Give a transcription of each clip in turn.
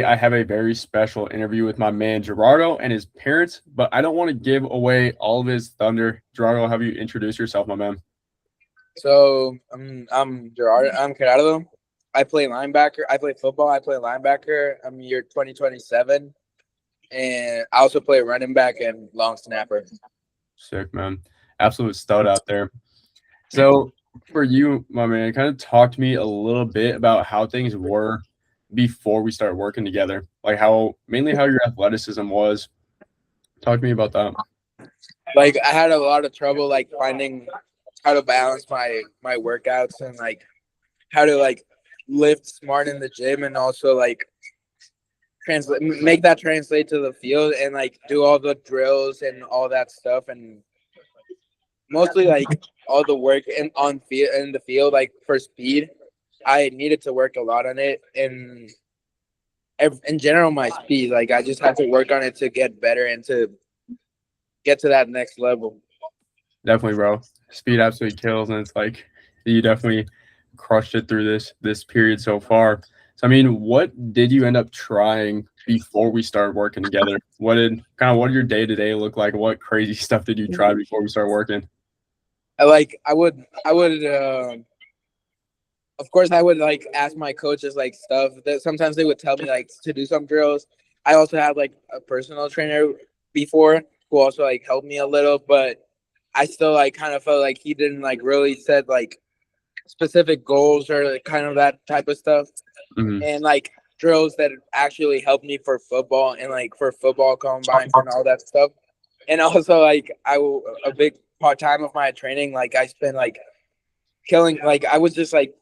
I have a very special interview with my man Gerardo and his parents, but I don't want to give away all of his thunder. Gerardo, have you introduce yourself, my man? So I'm Gerardo. I'm Gerardo. I play linebacker. I play football. I play linebacker. I'm year 2027, and I also play running back and long snapper. Sick, man. Absolute stud out there. So, for you, my man, kind of talk to me a little bit about how things were before we started working together. Like how mainly how your athleticism was. Talk to me about that. Like I had a lot of trouble like finding how to balance my workouts and like how to like lift smart in the gym and also like translate make that translate to the field and like do all the drills and all that stuff and mostly like all the work in the field like for speed. I needed to work a lot on it and in general my speed like I just had to work on it to get better and to get to that next level. Definitely, bro. Speed absolutely kills, and it's like you definitely crushed it through this period so far. So, I mean, what did you end up trying before we started working together? What did your day to day look like? What crazy stuff did you try before we started working? I would of course I would like ask my coaches like stuff that sometimes they would tell me like to do some drills. I also had like a personal trainer before who also like helped me a little, but I still like kind of felt like he didn't like really set like specific goals or like, kind of that type of stuff Hmm. and like drills that actually helped me for football and like for football combines and all that stuff. And also like a big part time of my training like I spent like killing like I was just like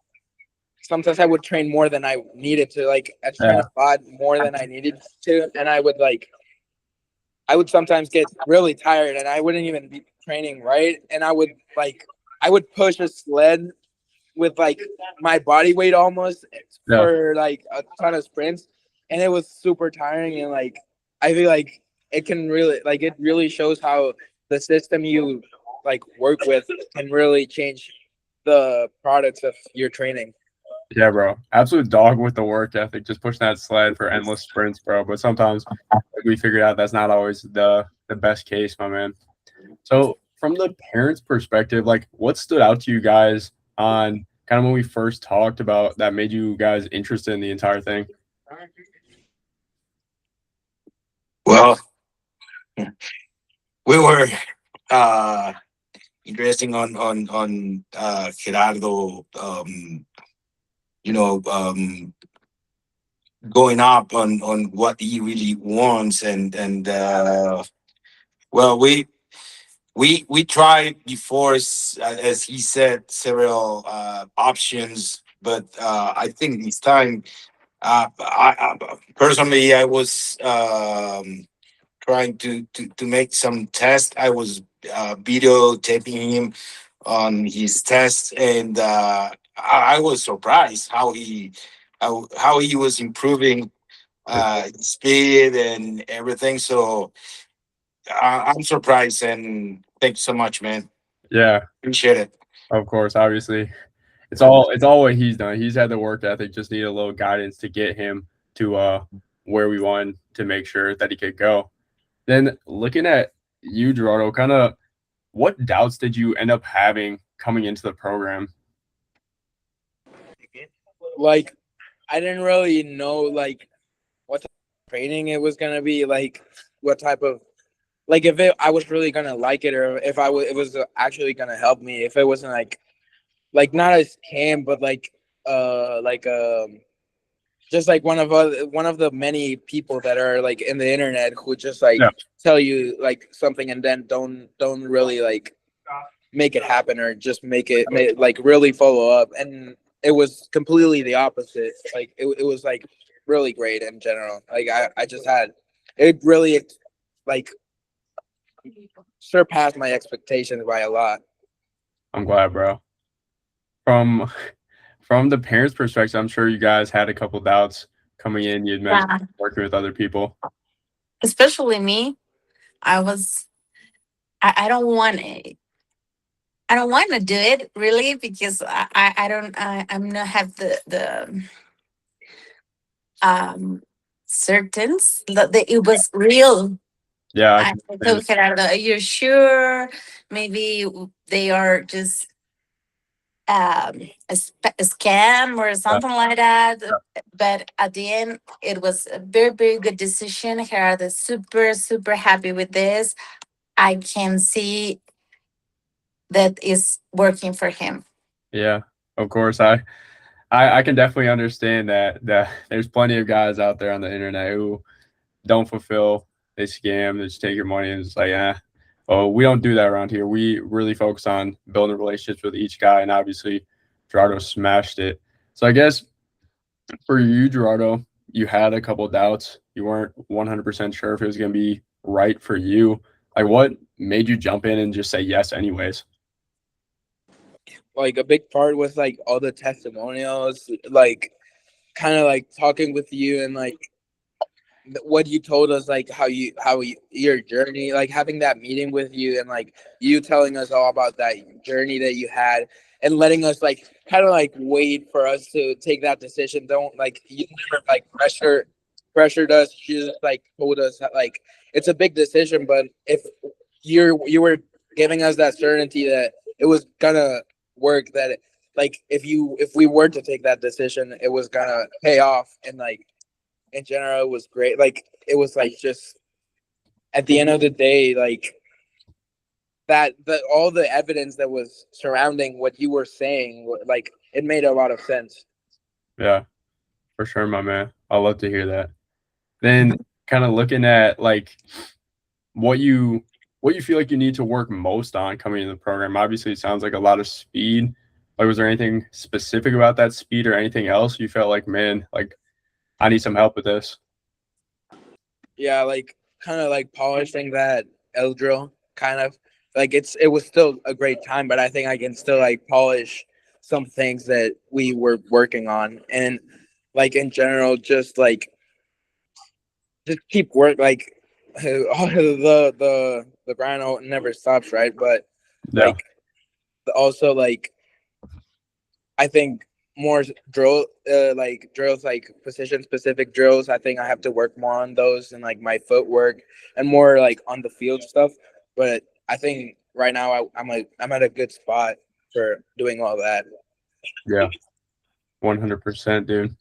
sometimes I would train more than I needed to. Like I train Yeah, a lot more than I needed to, and I would sometimes get really tired, and I wouldn't even be training right, and I would push a sled with like my body weight almost yeah, for like a ton of sprints, and it was super tiring, and like I feel like it really shows how the system you like work with can really change the products of your training. yeah, bro. Absolute dog with the work ethic, just pushing that sled for endless sprints, bro. But sometimes like, we figured out that's not always the best case, my man. So, from the parents' perspective, like what stood out to you guys on kind of when we first talked about that made you guys interested in the entire thing? Well, we were uh interesting on Gerardo, you know, going up on what he really wants, and well, we tried before, as he said, several options, but I think this time, I personally, I was trying to make some tests. I was videotaping him on his tests, and I was surprised how he was improving his speed and everything. So I'm surprised, and thanks so much, man. Yeah, Appreciate it. of course. Obviously, it's all what he's done. He's had the work ethic. Just need a little guidance to get him to where we want to make sure that he could go. Then looking at you, Gerardo, kind of what doubts did you end up having coming into the program? Like I didn't really know like what type of training it was gonna be, like what type of like if I was really gonna like it or if it was actually gonna help me. If it wasn't like not as camp, but like just like one of the many people that are like in the internet who just Yeah, like tell you like something and then don't really like make it happen or just like really follow up. And it was completely the opposite. Like it was like really great in general. Like I just had it really like surpassed my expectations by a lot. I'm glad, bro. From from the parents' perspective, I'm sure you guys had a couple doubts coming in. You'd mentioned Yeah, working with other people. especially me. I was. I don't want it. I don't want to do it really because I don't. I'm not have the um certain that it was real. Yeah, I told Gerardo, "Are you sure? Maybe they are just a scam or something like that." But at the end, it was a very, very good decision. Gerardo is super, super happy with this. I can see that is working for him. Yeah, of course. I can definitely understand that there's plenty of guys out there on the internet who don't fulfill, they scam, they just take your money and it's like, well, we don't do that around here. We really focus on building relationships with each guy, and obviously Gerardo smashed it. So I guess for you, Gerardo, you had a couple of doubts. You weren't 100% sure if it was going to be right for you. Like, what made you jump in and just say yes anyways? Like a big part was like all the testimonials, like kind of like talking with you and like what you told us, like your journey, like having that meeting with you and like you telling us all about that journey that you had and letting us like kind of like wait for us to take that decision. Don't like you never like pressured us. You just like told us that like it's a big decision, but if you were giving us that certainty that it was gonna work, that like if we were to take that decision, it was gonna pay off, and like in general it was great. Like it was like just at the end of the day, like that all the evidence that was surrounding what you were saying, like it made a lot of sense. Yeah, for sure, my man. I love to hear that. Then kind of looking at like what you feel like you need to work most on coming into the program. Obviously, it sounds like a lot of speed. Like, was there anything specific about that speed or anything else you felt like, man, like I need some help with this? Yeah, like kind of like polishing that L drill, kind of like it was still a great time, but I think I can still like polish some things that we were working on, and like in general, just keep work, like all the grind never stops, right? But Yeah. like also like I think more drills, like position specific drills. I think I have to work more on those and like my footwork and more like on the field stuff. But I think right now I'm at a good spot for doing all that. Yeah, 100%, dude.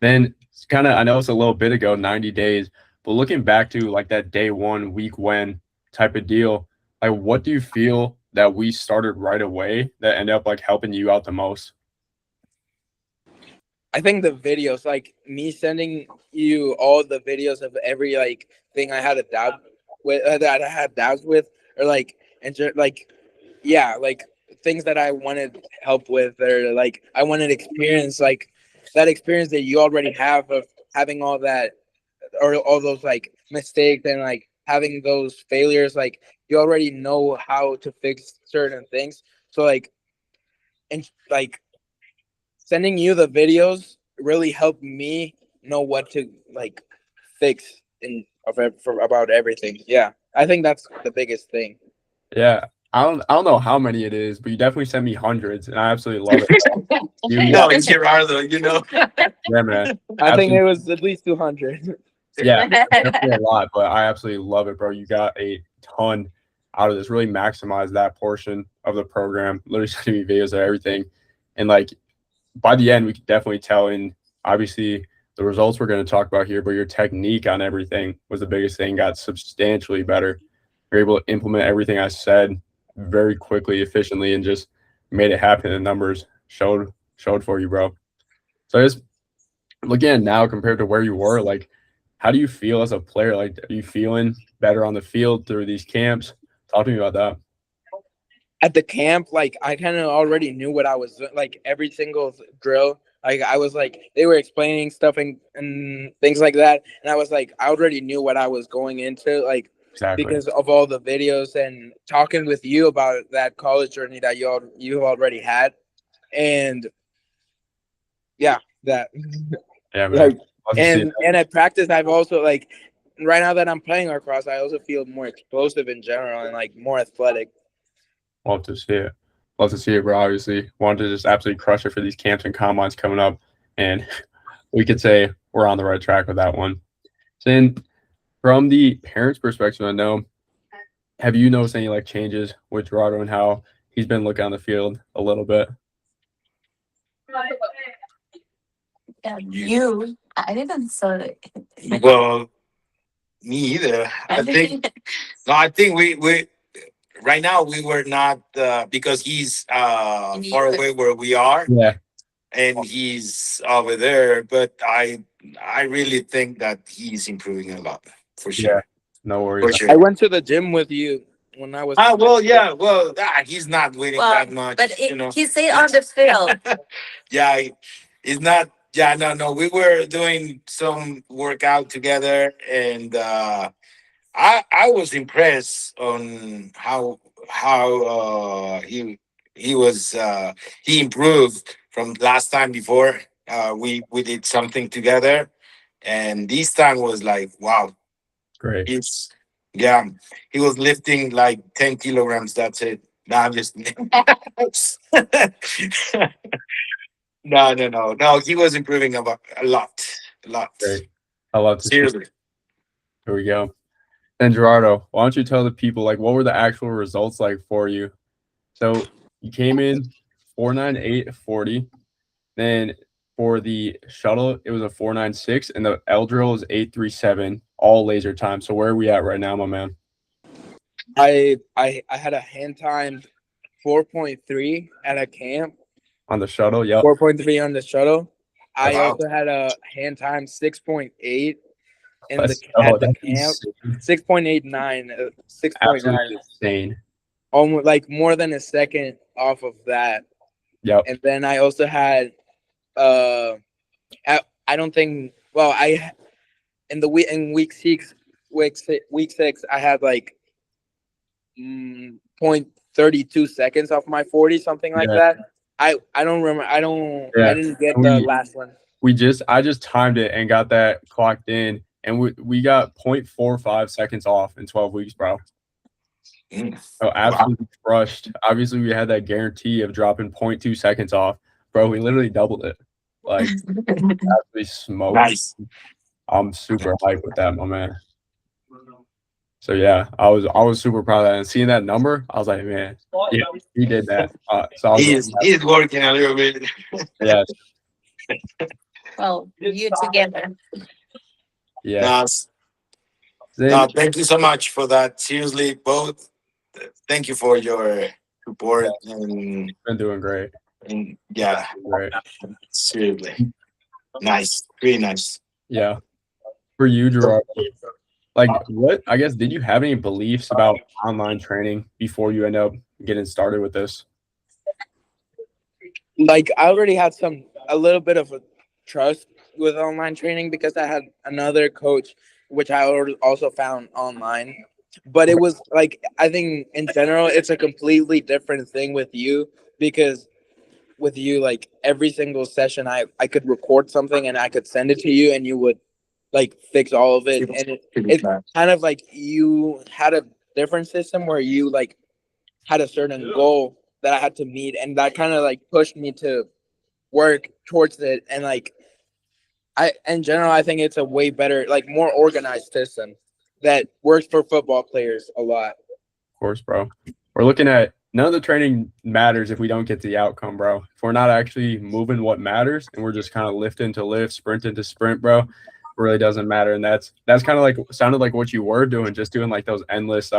Then it's kind of, I know it's a little bit ago, 90 days, but looking back to like that day one, week when type of deal, like what do you feel that we started right away that ended up like helping you out the most? I think the videos, like me sending you all the videos of every like thing I had a doubt with, that I had doubts with, or like like yeah, like things that I wanted help with, or like I wanted experience, like that experience that you already have of having all that or all those like mistakes and like having those failures, like you already know how to fix certain things. So like and like sending you the videos really helped me know what to like fix about everything. Yeah, I think that's the biggest thing. Yeah. I don't know how many it is, but you definitely sent me hundreds and I absolutely love it. No, it's Gerardo, you know. Yeah, man. I think it was at least 200. Yeah, definitely a lot, but I absolutely love it, bro. You got a ton out of this. Really maximize that portion of the program. Literally sending me videos of everything. And like by the end, we could definitely tell. And obviously the results we're going to talk about here, but your technique on everything was the biggest thing, got substantially better. You're able to implement everything I said very quickly, efficiently, and just made it happen. The numbers showed for you, bro. So just looking at now compared to where you were, like, how do you feel as a player? Like, are you feeling better on the field through these camps? Talk to me about that. At the camp, like I kind of already knew what I was doing, like every single drill. Like I was like they were explaining stuff and things like that, and I was like I already knew what I was going into, like Exactly. because of all the videos and talking with you about that college journey that you already had, and yeah, that Yeah, man. like Love to see it. and at practice I've also like right now that I'm playing lacrosse, I also feel more explosive in general and like more athletic. Love to see it. Love to see it, bro. Obviously, wanted to just absolutely crush it for these camps and combines coming up. And we could say we're on the right track with that one. So then, from the parents' perspective, I know, have you noticed any like changes with Gerardo and how he's been looking on the field a little bit? I didn't saw it. Well, me either. I think no. I think we right now we were not because he's far away where we are. Yeah, And he's over there. But I really think that he's improving a lot for yeah, sure. no For worries. sure. I went to the gym with you when I was. Ah, well, yeah. Well, he's not winning Well, that much. but You know. he said on the field. Yeah, he's not. Yeah, no. We were doing some workout together, and I was impressed on how he was he improved from last time before. We did something together, and this time was like wow. Great. He's yeah. He was lifting like 10 kilograms. That's it. No, I'm just no. He was improving a lot, a lot. Great. I love to see. Seriously. Here we go. And Gerardo, why don't you tell the people like what were the actual results like for you? So you came in 4.9840. Then for the shuttle, it was a 4.96, and the L drill is 8.37, all laser time. So where are we at right now, my man? I had a hand time 4.3 at a camp. On the shuttle, yep. 4.3 on the shuttle. I Wow. also had a hand time 6.8 in Let's the go. at the That's camp. 6.89, 6.9. absolutely insane. Almost like more than a second off of that. Yep. And then I also had I don't think I in week 6 I had like 0.32 seconds off my 40, something like that. I don't remember. I didn't get the last one. I just timed it and got that clocked in, and we got 0.45 seconds off in 12 weeks, bro. So absolutely crushed. Obviously, we had that guarantee of dropping 0.2 seconds off, bro. We literally doubled it. Like absolutely smoked. Nice. I'm super hyped with that, my man. So yeah, I was super proud of that, and seeing that number, I was like, man, yeah, he did that. So He's working a little bit. yeah, Well, you together. yeah. No, thank you so much for that. Seriously, both. Thank you for your support and Been doing great. Yeah, Great. seriously, nice, really nice. Yeah. For you, Gerardo, like what? I guess did you have any beliefs about online training before you end up getting started with this? Like I already had a little bit of a trust with online training because I had another coach, which I also found online. But it was like I think in general it's a completely different thing with you because with you like every single session I could record something and I could send it to you and you would like fix all of it, and it's kind of like you had a different system where you like had a certain goal that I had to meet, and that kind of like pushed me to work towards it. And like in general, I think it's a way better, like more organized system that works for football players a lot. Of course, bro. We're looking at none of the training matters if we don't get to the outcome, bro. If we're not actually moving what matters and we're just kind of lifting to lift, sprinting to sprint, bro, it really doesn't matter. And that's kind of like sounded like what you were doing, just doing like those endless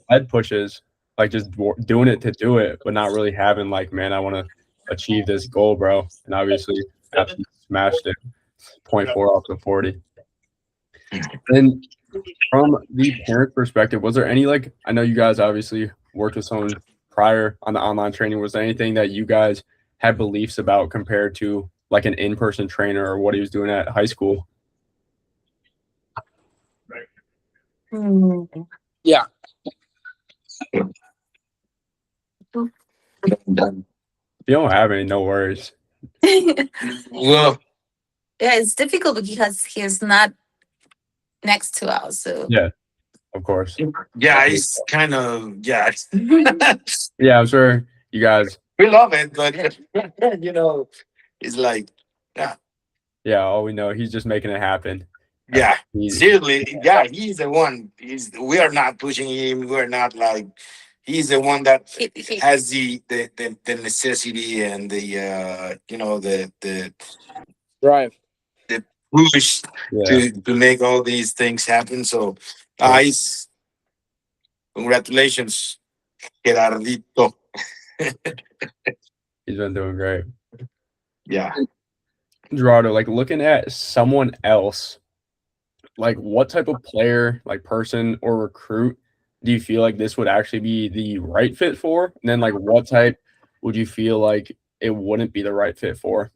head pushes, like just doing it to do it, but not really having like, man, I want to achieve this goal, bro. And obviously, absolutely smashed it, 0.4 off the 40. And from the parent perspective, was there any like, I know you guys obviously worked with someone prior on the online training. Was there anything that you guys had beliefs about compared to like an in-person trainer or what he was doing at high school? Yeah. If you don't have any, no worries. Well, Yeah, it's difficult because he's not next to us. So Yeah, of course. yeah, it's kind of yeah. Yeah, I'm sure you guys. We love it, but it's like yeah. Yeah, all we know, he's just making it happen. Yeah, He, seriously. Yeah, he's the one. We are not pushing him. We're not like. He's the one that He has the necessity and the Drive. the push yeah, to make all these things happen. So, cool. he's congratulations, Gerardito. He's been doing great. Yeah. Gerardo, like looking at someone else, like what type of player, like person or recruit do you feel like this would actually be the right fit for? And then like what type would you feel like it wouldn't be the right fit for?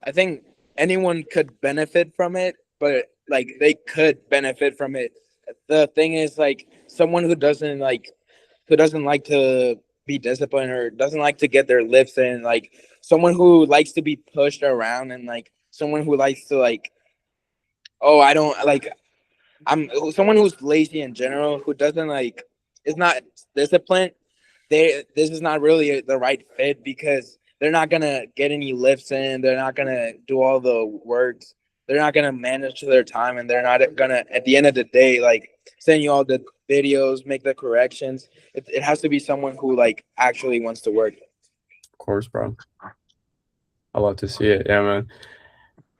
I think anyone could benefit from it, but like they could benefit from it. The thing is like someone who doesn't like to be disciplined or doesn't like to get their lifts in, like someone who likes to be pushed around and like someone who likes to like, oh, I don't like, I'm someone who's lazy in general, who doesn't like, is not disciplined. This is not really the right fit because they're not gonna get any lifts in. They're not gonna do all the works. They're not gonna manage their time, and they're not gonna at the end of the day like send you all the videos, make the corrections. It has to be someone who like actually wants to work. Of course, bro. I love to see it. Yeah, man.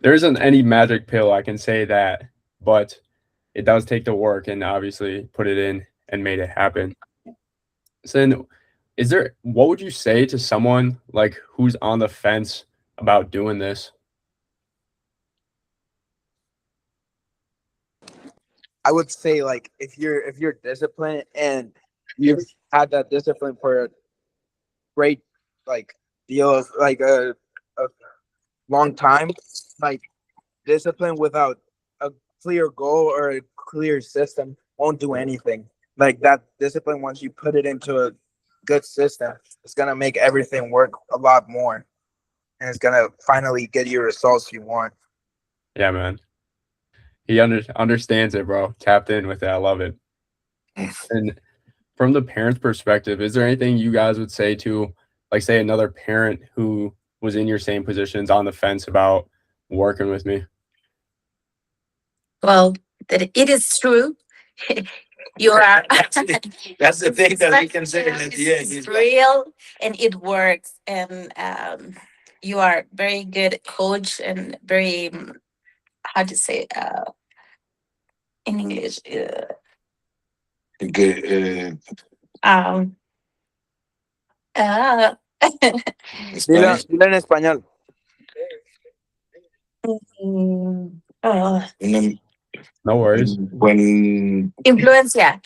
There isn't any magic pill, I can say that, but it does take the work and obviously put it in and made it happen. So then, what would you say to someone like who's on the fence about doing this? I would say like if you're disciplined and you've had that discipline for a great like deal of like a long time, like discipline without a clear goal or a clear system won't do anything. Like that discipline, once you put it into a good system, it's gonna make everything work a lot more, and it's gonna finally get you results you want. Yeah, man. He understands it, bro. Tapped in with it. I love it. And from the parent's perspective, is there anything you guys would say to, like, say, another parent who was in your same positions on the fence about working with me? well, that it is true. You are. That's the thing that we can say at the end. It's real and it works, and you are very good coach and very how to say in English. Okay, Um. Uh, Dile, Spanish. dile en español. oh, No worries. When influencia.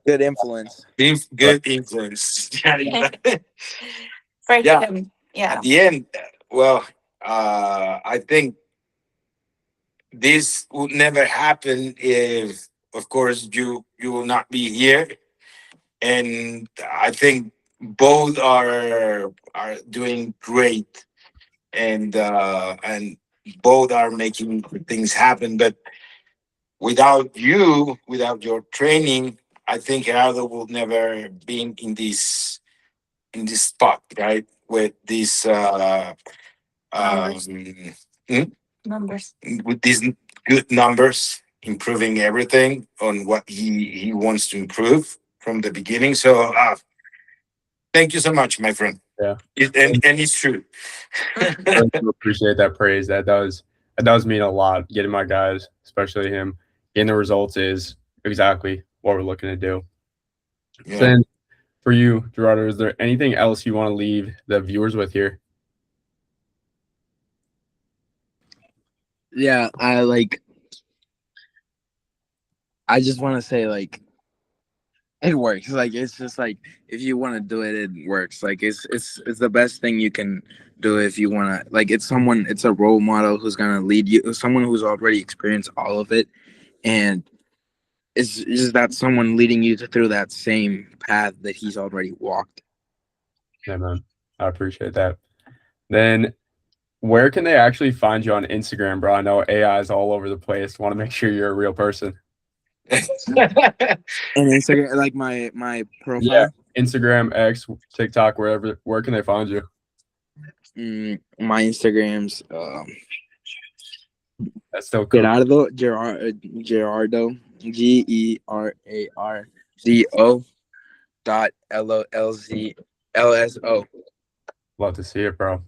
Good influence. good influence. For Yeah. him, yeah. At the end, well, I think this would never happen if, of course, you will not be here. And I think both are doing great, and both are making things happen. But without you, without your training, I think Gerardo will never be in this spot, right? With this Numbers. hmm? Numbers. With these good numbers, improving everything on what he wants to improve from the beginning. So thank you so much, my friend. Yeah. And it's true. I appreciate that praise. That does mean a lot. Getting my guys, especially him, getting the results is exactly what we're looking to do. Yeah. So then, for you, Gerardo, is there anything else you want to leave the viewers with here? Yeah, I just want to say like it works. Like it's just like if you want to do it, it works. Like it's the best thing you can do if you want to. Like it's a role model who's gonna lead you. Someone who's already experienced all of it, and it's just that someone leading you through that same path that he's already walked. Yeah, man. I appreciate that. Then, where can they actually find you on Instagram, bro? I know AI is all over the place. Want to make sure you're a real person. And Instagram, like my profile. Yeah, Instagram, X, TikTok, wherever. Where can they find you? My Instagram's That's still cool. Gerardo GERARDO.LOLZLSO. Love to see it, bro.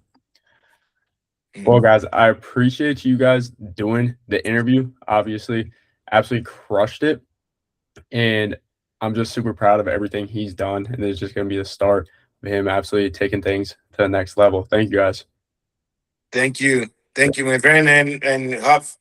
Well, guys, I appreciate you guys doing the interview. Obviously, absolutely crushed it. And I'm just super proud of everything he's done. And it's just going to be the start of him absolutely taking things to the next level. Thank you, guys. Thank you, my friend, and have